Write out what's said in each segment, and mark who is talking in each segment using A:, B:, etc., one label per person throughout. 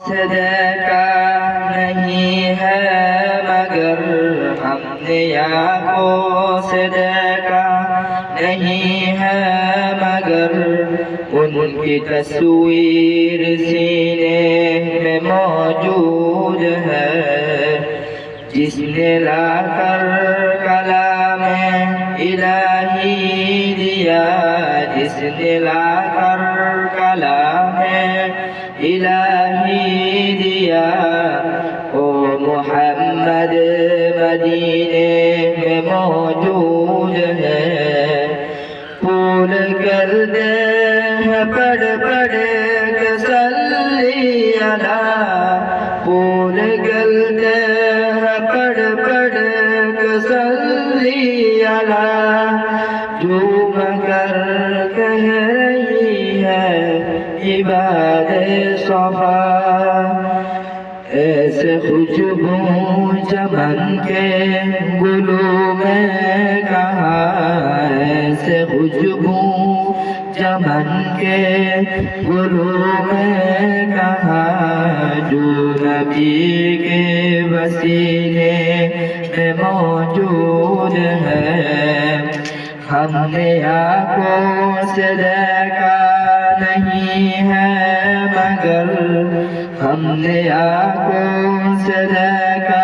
A: سے دیکھا نہیں ہے مگر ہم نے آنکھوں سے دیکھا نہیں ہے مگر ان کی تصویر سینے میں موجود ہے جس نے لا کر کلام الہی دیا جس نے لا کر کلام الہی دیا وہ محمد مدینے میں موجود ہے پھول کرتے ہیں پڑھ پڑھ کے صلی علی پھول کرتے ہیں پڑھ پڑھ کے صلی علی جھوم کر کہہ رہی ہے عباد صفا ایسے خوشبو چمن کے گلوں میں کہاں ایسے خوشبو چمن کے گلوں میں کہاں جو نبی کے وسیلے میں موجود ہے ہم نے آنکھوں سے دیکھا نہیں ہے مگر ہم نے آنکھوں سے دیکھا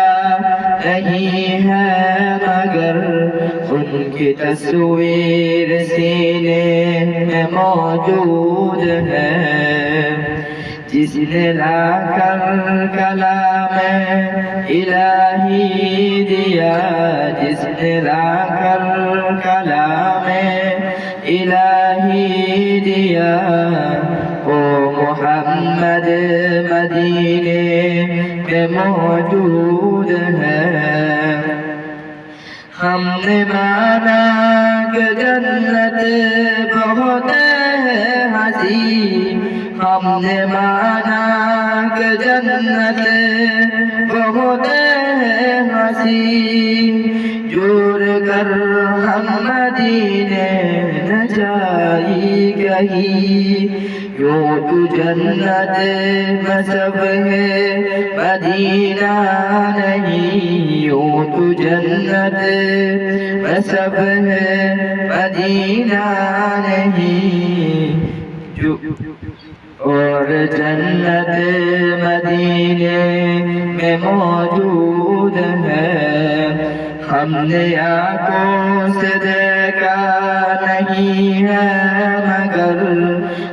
A: نہیں ہے مگر ان کی تصویر سینے میں موجود ہے جس نے لا کر کلام الہی دیا جس نے لا کر کلام الہی دیا وہ محمد مدینے میں موجود ہے ہم نے مانا کہ جنت بہت ہے حسین ہم نے مانا کہ جنت بہت ہے حسین جوڑ کر ہم مدینے نہ جائی کہیں یوں تو جنت میں سب ہے مدینہ نہیں یوں تو جنت میں سب ہے مدینہ نہیں اور جنت مدینے میں موجود ہے ہم نے آنکھوں سے دیکھا نہیں ہے مگر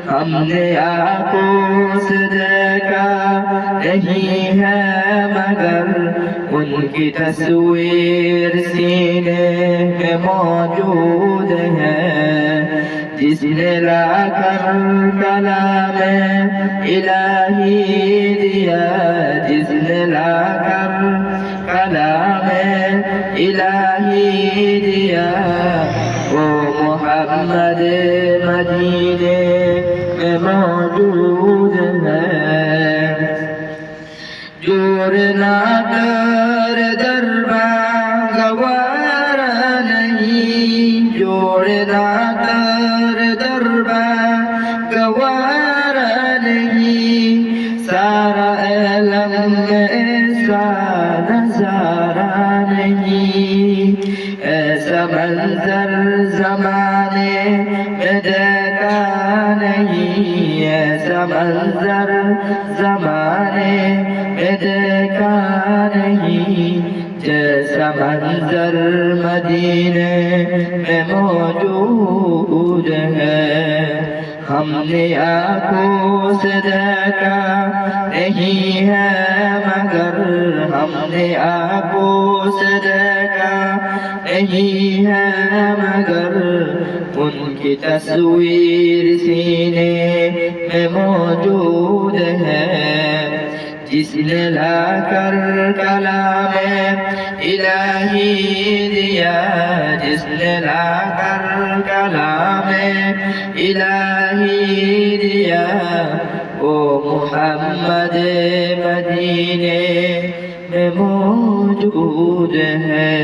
A: ہم نے آنکھوں سے دیکھا نہیں ہے مگر ان کی تصویر سینے میں موجود ہے جس نے لا کر کلام الہی دیا جس نے لا کر کلام الہی دیا وہ محمد مدینے میں موجود ہے جوڑنا کر دربار گوارا نہیں جوڑنا کر دربار گوارا نہیں سارا عالم میں ایسا نظارہ نہیں ایسا منظر زمانے میں دیکھا نہیں ایسا منظر زمانے میں دیکھا نہیں جیسا منظر مدینے میں موجود ہے ہم نے آنکھوں سے دیکھا نہیں ہے مگر ہم نے آنکھوں سے دیکھا نہیں ہے مگر ان کی تصویر سینے میں موجود ہے جس نے لا کر کلام الہی دیا جس نے لا کر کلام الہی دیا وہ محمد مدینے میں موجود ہے.